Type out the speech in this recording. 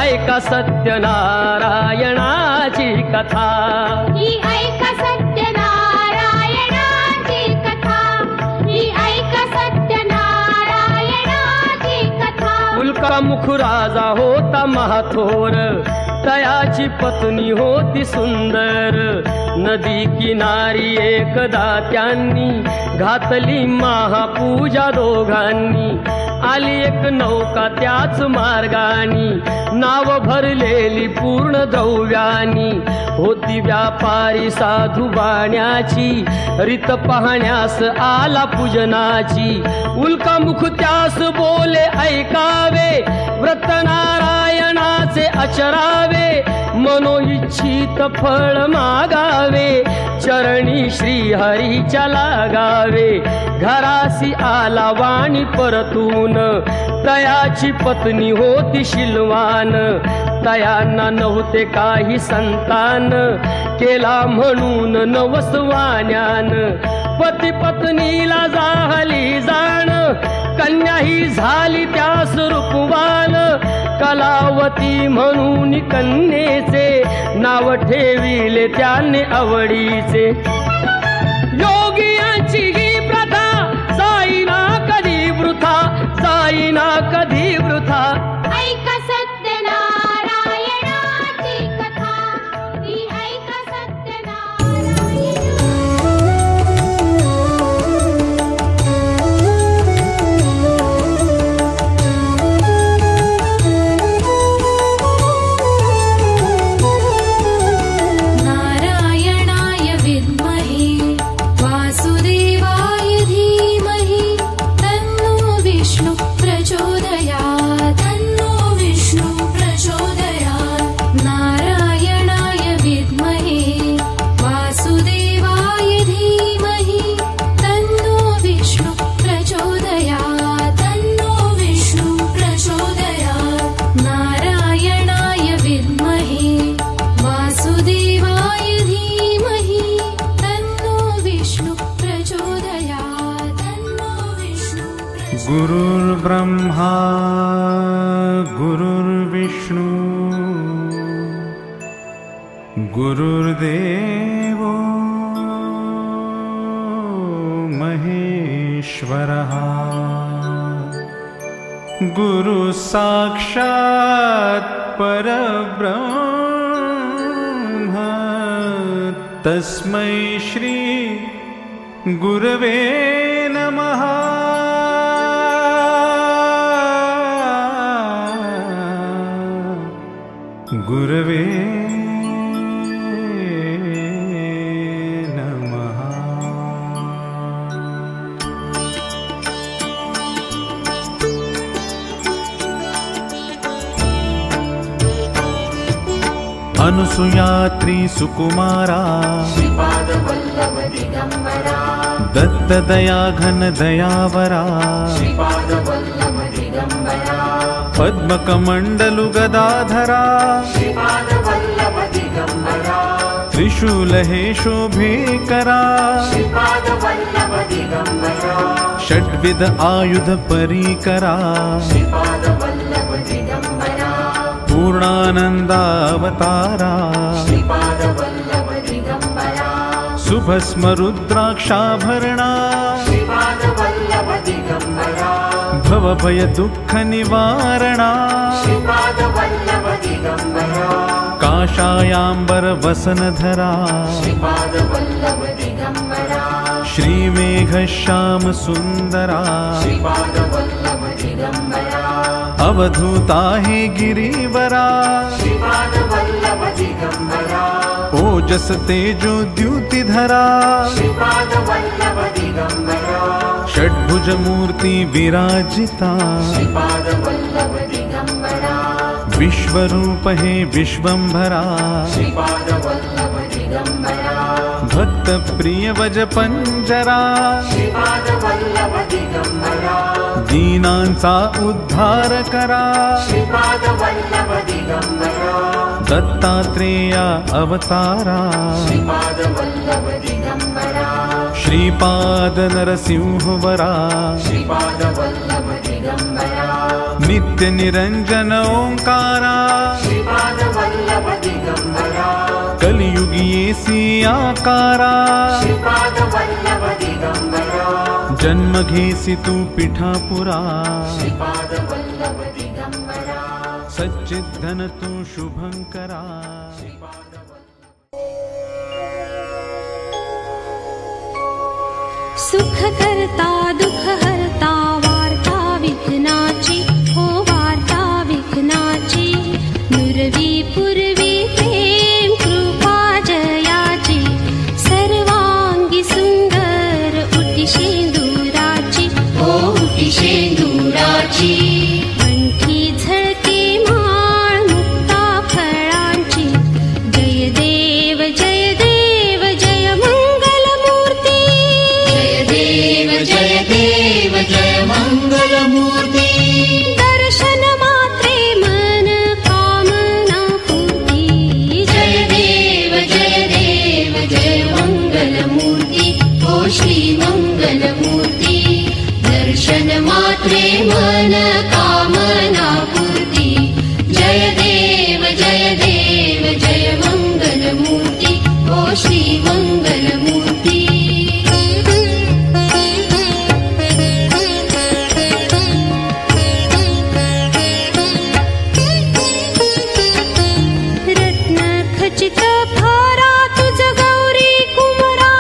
ऐका सत्यनारायणाची कथा, ही ऐका सत्यनारायणाची कथा, ही ऐका सत्यनारायणाची कथा। उल्कामुख राजा होता महाथोर, तयाची पत्नी होती सुंदर। नदी किनारी एकदा त्यांनी घातली महापूजा दोघांनी। आली एक नौका त्याच मार्गानी, नाव भरलेली पूर्ण द्रव्यानी। होती व्यापारी साधू बाण्याची, रीत पाहण्यास आला पूजनाची। उल्कामुख त्यास बोले ऐकावे, व्रत नारायणाचे आचरावे। मनोइच्छित फळ मागावे, चरणी श्रीहरीच्या लागावे। घरासी आला वाणी परतून, तयाची पत्नी होती शिलवान। तयांना नव्हते काही संतान, केला म्हणून नवसवान्यान। पती पत्नीला झाली जाण, कन्या ही झाली त्यास रूपवान। कलावती म्हणून कन्येचे, नाव ठेविले त्याने आवडीचे। योगियांची ही प्रथा, जाईना कधी वृथा, जाईना कधी वृथा। ऐका सत्यनारायणाची कथा, ही ऐका नारायणाय विद्महे वासुदेवाय धीमहि, तन्नो विष्णु प्रचोदयात्, तन्नो विष्णु प्रचोदयात्। नारायणाय विद्महे वासुदेवाय धीमहि, तन्नो विष्णु प्रचोदयात्, तन्नो विष्णु प्रचोदयात्। नारायणाय विद्महे वासुदेवाय धीमहि, तन्नो विष्णु प्रचोदयात्, तन्नो विष्णु प्रचोदयात्। गुरुर्ब्रह्मा गुरुर्विष्णु गुरुर्देवो महेश्वरः, गुरु साक्षात् परब्रह्म, तस्मै श्री गुरवे नमः। गुरवे नमः। अनुसुयात्री सुकुमारा, दत्तदया घन दयावरा। पद्मकमण्डलु गदाधरा, त्रिशूलहे शोभेकरा। षड्विध आयुध परीकरा, पूर्णानन्दावतारा। शुभस्म रुद्राक्षाभरणा, भवभय दुःख निवारणा। काषायाम्बर वसनधरा, श्रीमेघश्याम सुन्दरा। अवधूता हे गिरिवरा, ओजस तेजो द्युतिधरा। षड्भुज मूर्ति विराजिता, विश्वरूप हे विश्वंभरा। भक्त प्रिय वज पंजरा, दीनांचा उद्धार करा। दत्तात्रेया अवतारा, श्रीपाद नरसिंहवरा। नित्य निरंजन ओंकारा, श्रीपाद वल्लभ दिगंबरा कलियुगी येसी आकारा श्रीपाद वल्लभ दिगंबरा जन्म घेसी तू पिठापुरा श्रीपाद वल्लभ दिगंबरा सच्चिद्धन तू शुभंकरा सुख करता दुख हरता वार्ता विघ्नाची हो वार्ता विघ्नाची नुरवी पूर्वी प्रेम कृपा जयाची सर्वांगी सुंदर उटी शेंदुराची हो उटी शेंदुराची कंठी झळके माळ मुक्ता फळांची जय देव जय देव जय मंगल मूर्ती जय देव जय मंगल मूर्ती दर्शन मात्रे मन कामना पूर्ती जय देव जय मंगल मूर्ती ओ श्री मंगल मूर्ती दर्शन मात्रे मन कामना पूर्ती जय देव जय मंगल मूर्ती ओ श्री मंगल मूर्ती रत्नखचित भारा तुझ गौरी कुमरा